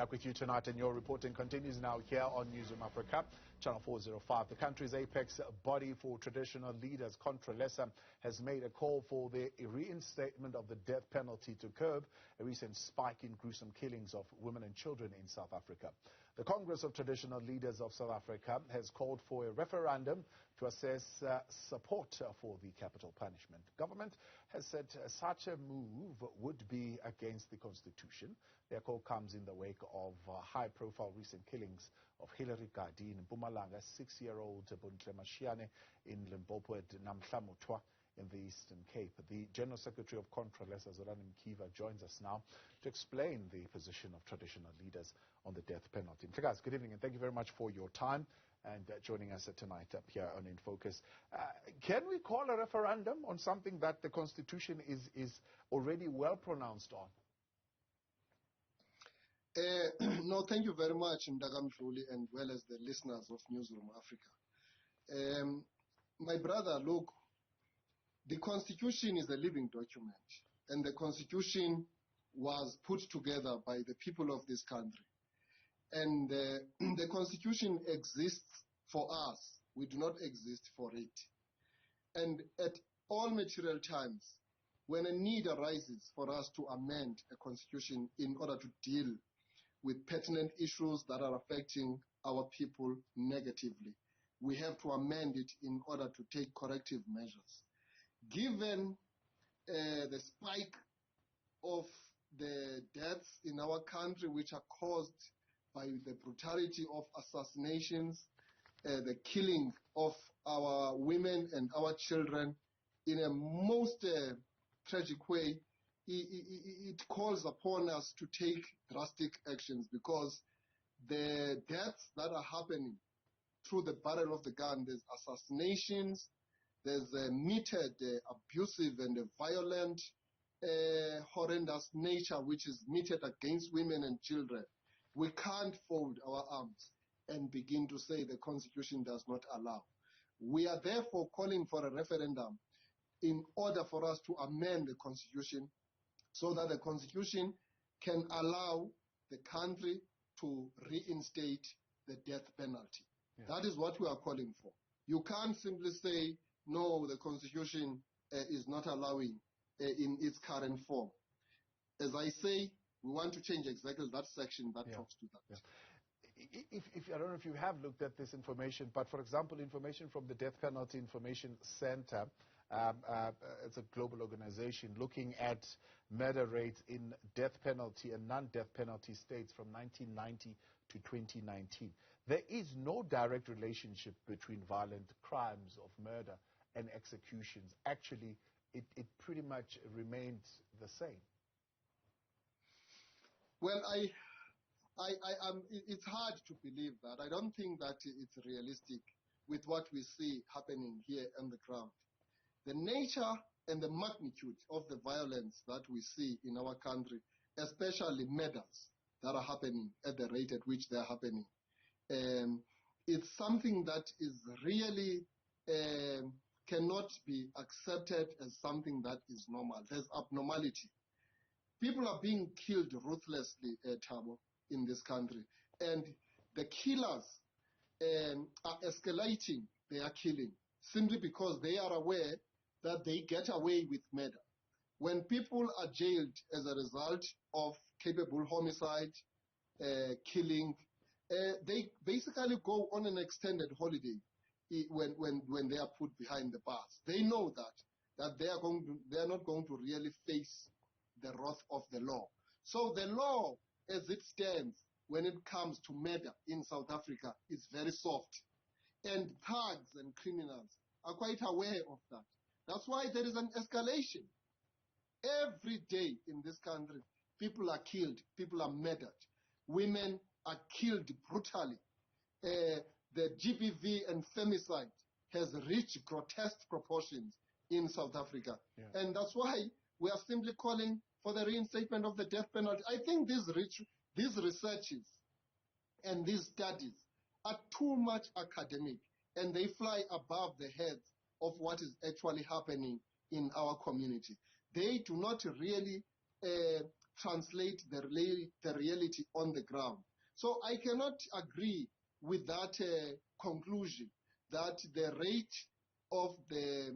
Back with you tonight, and your reporting continues now here on Newzroom Afrika, Channel 405. The country's apex body for traditional leaders, Contralesa, has made a call for the reinstatement of the death penalty to curb a recent spike in gruesome killings of women and children in South Africa. The Congress of Traditional Leaders of South Africa has called for a referendum to assess support for the capital punishment. Government has said such a move would be against the Constitution. Their call comes in the wake of high-profile recent killings of Hillary Gardee in Mpumalanga, 6-year-old Bontle Mashiyane in Limpopo and Namhla Mtwa in the Eastern Cape. The General Secretary of Contralesa, Zolani Mkiva, joins us now to explain the position of traditional leaders on the death penalty. Guys, good evening, and thank you very much for your time and joining us tonight up here on In Focus. Can we call a referendum on something that the Constitution is already well pronounced on? No, thank you very much, Ndagamdluli, and well as the listeners of Newzroom Afrika. My brother, look, the Constitution is a living document, and the Constitution was put together by the people of this country. And the Constitution exists for us. We do not exist for it. And at all material times, when a need arises for us to amend a Constitution in order to deal with pertinent issues that are affecting our people negatively, we have to amend it in order to take corrective measures. Given the spike of the deaths in our country, which are caused by the brutality of assassinations, the killing of our women and our children in a most tragic way, it calls upon us to take drastic actions, because the deaths that are happening through the barrel of the gun, there's assassinations, there's a meted, abusive and violent, horrendous nature which is meted against women and children. We can't fold our arms and begin to say the Constitution does not allow. We are therefore calling for a referendum in order for us to amend the Constitution so that the Constitution can allow the country to reinstate the death penalty. Yeah. That is what we are calling for. You can't simply say, no, the Constitution is not allowing in its current form. As I say, we want to change exactly that section that talks to that. Yeah. If I don't know if you have looked at this information, but for example, information from the Death Penalty Information Center, it's a global organization looking at murder rates in death penalty and non-death penalty states from 1990 to 2019. There is no direct relationship between violent crimes of murder and executions. Actually, it pretty much remained the same. Well, it's hard to believe that. I don't think that it's realistic with what we see happening here on the ground. The nature and the magnitude of the violence that we see in our country, especially murders that are happening at the rate at which they are happening, it's something that is really cannot be accepted as something that is normal. There's abnormality. People are being killed ruthlessly, Thabo, in this country. And the killers are escalating their killing simply because they are aware that they get away with murder. When people are jailed as a result of capable homicide, killing, they basically go on an extended holiday when they are put behind the bars. They know that they are not going to really face the wrath of the law. So the law, as it stands, when it comes to murder in South Africa, is very soft. And thugs and criminals are quite aware of that. That's why there is an escalation. Every day in this country, people are killed, people are murdered. Women are killed brutally. The GBV and femicide has reached grotesque proportions in South Africa. Yeah. And that's why we are simply calling for the reinstatement of the death penalty. I think these researches and these studies are too much academic, and they fly above the heads of what is actually happening in our community. They do not really translate the reality on the ground. So I cannot agree with that conclusion that the rate of the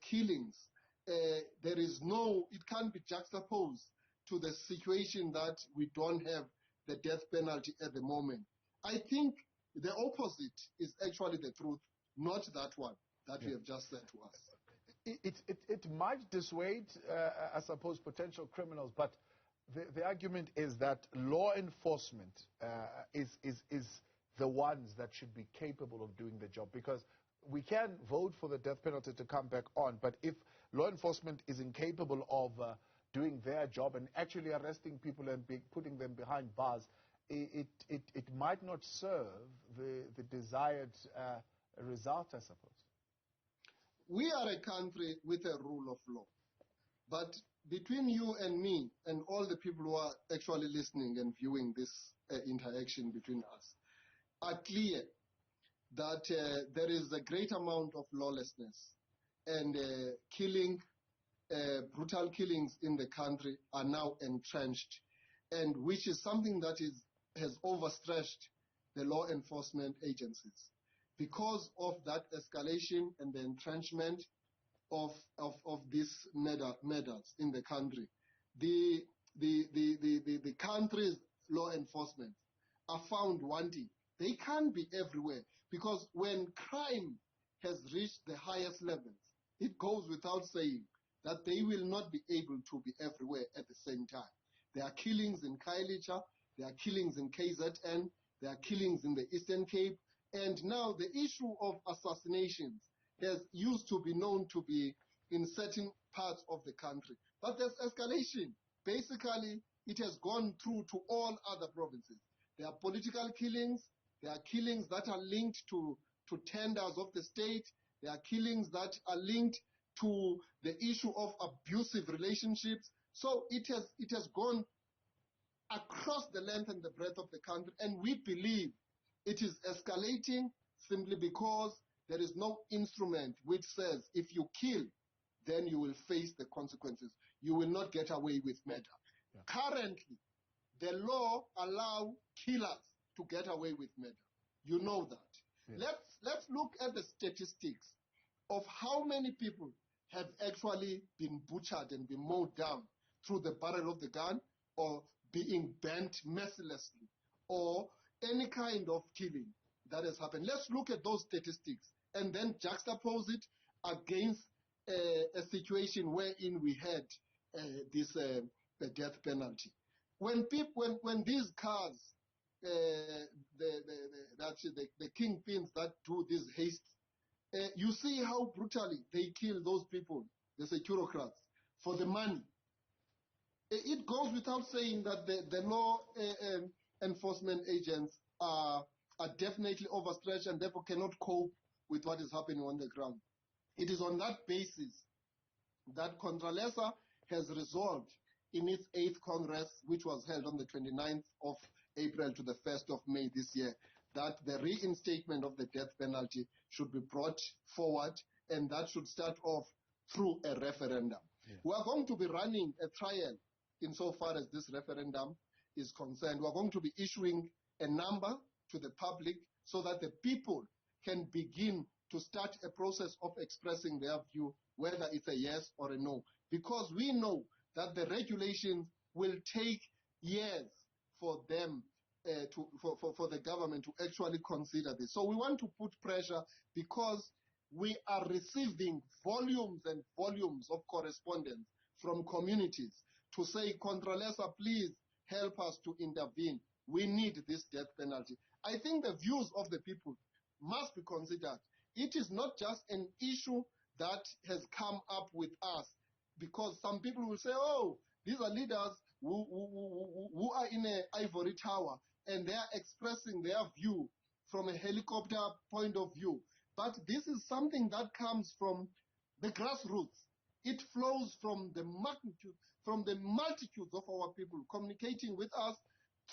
killings, it can't be juxtaposed to the situation that we don't have the death penalty at the moment. I think the opposite is actually the truth, not that one that you have just said to us. It might dissuade, I suppose, potential criminals, but the argument is that law enforcement is the ones that should be capable of doing the job, because we can vote for the death penalty to come back on, but if law enforcement is incapable of doing their job and actually arresting people and putting them behind bars, it might not serve the desired result, I suppose. We are a country with a rule of law, but between you and me and all the people who are actually listening and viewing this interaction between us are clear that there is a great amount of lawlessness, and brutal killings in the country are now entrenched, and which is something that has overstretched the law enforcement agencies. Because of that escalation and the entrenchment of these matters in the country, the country's law enforcement are found wanting. They can't be everywhere, because when crime has reached the highest levels, it goes without saying that they will not be able to be everywhere at the same time. There are killings in Khayelitsha, there are killings in KZN, there are killings in the Eastern Cape, and now the issue of assassinations used to be known to be in certain parts of the country. But there's escalation. Basically, it has gone through to all other provinces. There are political killings. There are killings that are linked to tenders of the state. There are killings that are linked to the issue of abusive relationships. So it has gone across the length and the breadth of the country, and we believe it is escalating simply because there is no instrument which says if you kill, then you will face the consequences. You will not get away with murder. Yeah. Currently, the law allows killers to get away with murder. You know that. Yeah. Let's look at the statistics of how many people have actually been butchered and been mowed down through the barrel of the gun, or being bent mercilessly, or any kind of killing that has happened. Let's look at those statistics and then juxtapose it against a situation wherein we had the death penalty. When these cars, the kingpins that do this haste, you see how brutally they kill those people, the securocrats, for the money. It goes without saying that the law enforcement agents are definitely overstretched and therefore cannot cope with what is happening on the ground. It is on that basis that Contralesa has resolved in its 8th Congress, which was held on the 29th of April to the 1st of May this year, that the reinstatement of the death penalty should be brought forward, and that should start off through a referendum. Yeah. We are going to be running a trial insofar as this referendum is concerned. We are going to be issuing a number to the public so that the people can begin to start a process of expressing their view, whether it's a yes or a no. Because we know that the regulations will take years for them, for the government to actually consider this. So we want to put pressure, because we are receiving volumes and volumes of correspondence from communities to say, Contralesa, please help us to intervene. We need this death penalty. I think the views of the people must be considered. It is not just an issue that has come up with us, because some people will say, oh, these are leaders who are in an ivory tower and they are expressing their view from a helicopter point of view. But this is something that comes from the grassroots. It flows from the multitudes of our people communicating with us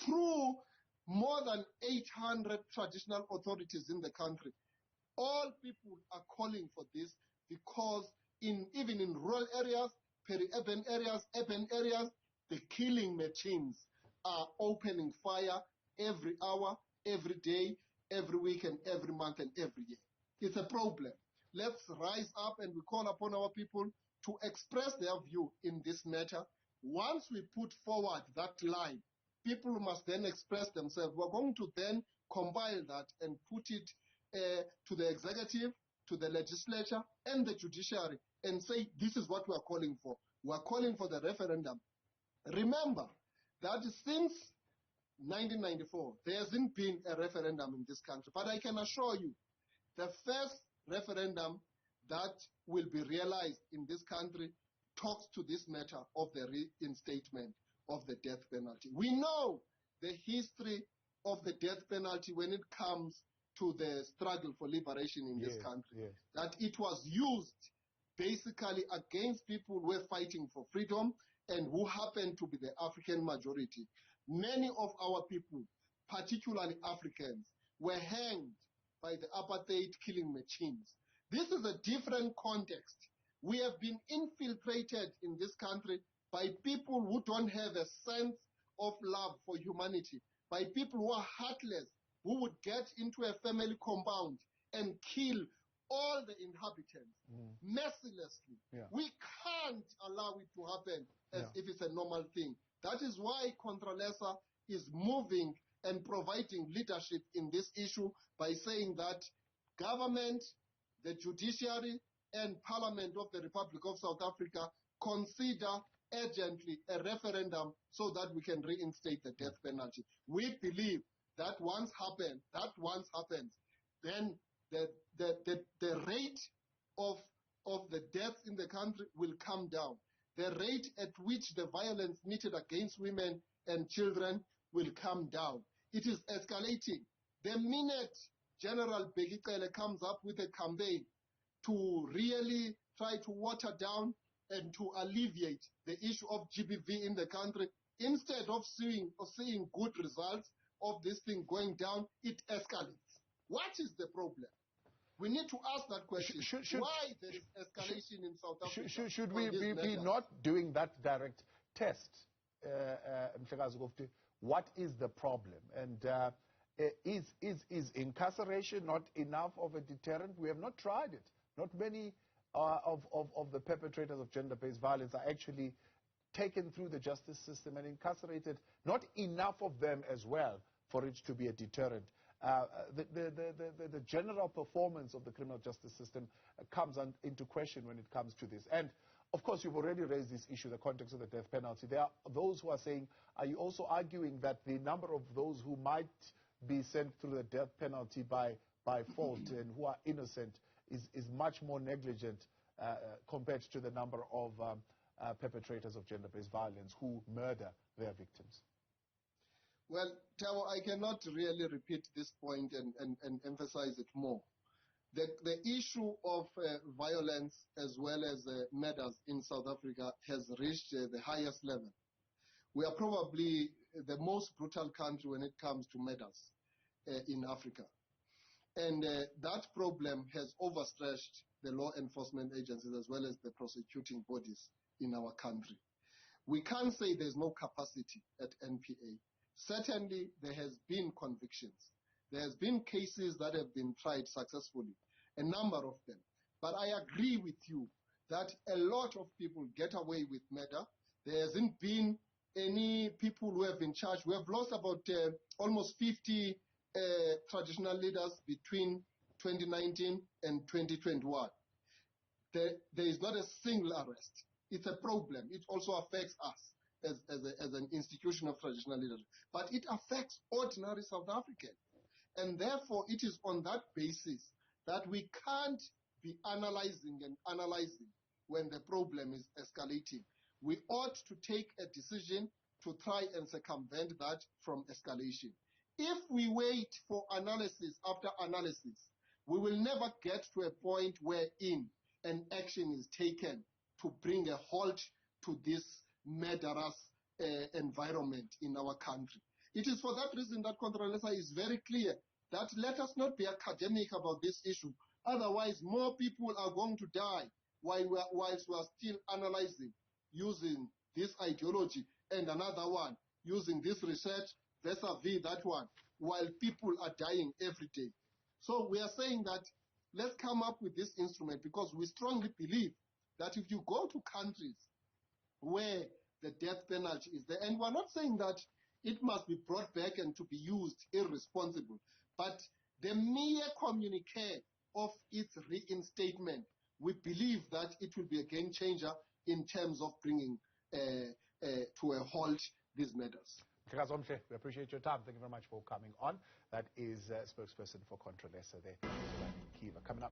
through more than 800 traditional authorities in the country. All people are calling for this, because even in rural areas, peri-urban areas, urban areas, the killing machines are opening fire every hour, every day, every week, and every month, and every year. It's a problem. Let's rise up and we call upon our people to express their view in this matter. Once we put forward that line, people must then express themselves. We're going to then compile that and put it to the executive, to the legislature, and the judiciary, and say, this is what we are calling for. We are calling for the referendum. Remember that since 1994, there hasn't been a referendum in this country. But I can assure you, the first referendum that will be realized in this country talks to this matter of the reinstatement of the death penalty. We know the history of the death penalty when it comes to the struggle for liberation in this country, that it was used basically against people who were fighting for freedom and who happened to be the African majority. Many of our people, particularly Africans, were hanged by the apartheid killing machines. This is a different context. We have been infiltrated in this country by people who don't have a sense of love for humanity, by people who are heartless, who would get into a family compound and kill all the inhabitants mercilessly. We can't allow it to happen as if it's a normal thing. That is why Contralesa is moving and providing leadership in this issue by saying that government, the judiciary, and Parliament of the Republic of South Africa consider urgently a referendum so that we can reinstate the death penalty. We believe that once happens, then the rate of the deaths in the country will come down. The rate at which the violence meted against women and children will come down. It is escalating. The minute General Bekele comes up with a campaign to really try to water down and to alleviate the issue of GBV in the country, instead of seeing good results of this thing going down, it escalates. What is the problem? We need to ask that question. Why there is escalation in South Africa? Should we be not doing that direct test, what is the problem? And is incarceration not enough of a deterrent? We have not tried it. Not many of the perpetrators of gender-based violence are actually taken through the justice system and incarcerated. Not enough of them as well for it to be a deterrent. The general performance of the criminal justice system comes into question when it comes to this. And of course, you've already raised this issue, the context of the death penalty. There are those who are saying, are you also arguing that the number of those who might be sent through the death penalty by fault and who are innocent is much more negligent compared to the number of perpetrators of gender-based violence who murder their victims? Well, Tabo, I cannot really repeat this point and emphasize it more. The issue of violence as well as murders in South Africa has reached the highest level. We are probably the most brutal country when it comes to murders in Africa. And that problem has overstretched the law enforcement agencies as well as the prosecuting bodies in our country. We can't say there's no capacity at NPA. Certainly, there has been convictions. There has been cases that have been tried successfully, a number of them. But I agree with you that a lot of people get away with murder. There hasn't been any people who have been charged. We have lost about almost 50 traditional leaders between 2019 and 2021. There is not a single arrest. It's a problem. It also affects us as an institution of traditional leadership. But it affects ordinary South Africans. And therefore, it is on that basis that we can't be analyzing when the problem is escalating. We ought to take a decision to try and circumvent that from escalation. If we wait for analysis after analysis, we will never get to a point wherein an action is taken to bring a halt to this murderous environment in our country. It is for that reason that Contralesa is very clear that let us not be academic about this issue. Otherwise, more people are going to die whilst we are still analyzing using this ideology and another one using this research vis-a-vis that one, while people are dying every day. So we are saying that let's come up with this instrument, because we strongly believe that if you go to countries where the death penalty is there, and we're not saying that it must be brought back and to be used irresponsible, but the mere communique of its reinstatement, we believe that it will be a game changer in terms of bringing to a halt these matters. Bontle, we appreciate your time. Thank you very much for coming on. That is spokesperson for Contralesa there, Zolani Mkiva. Coming up.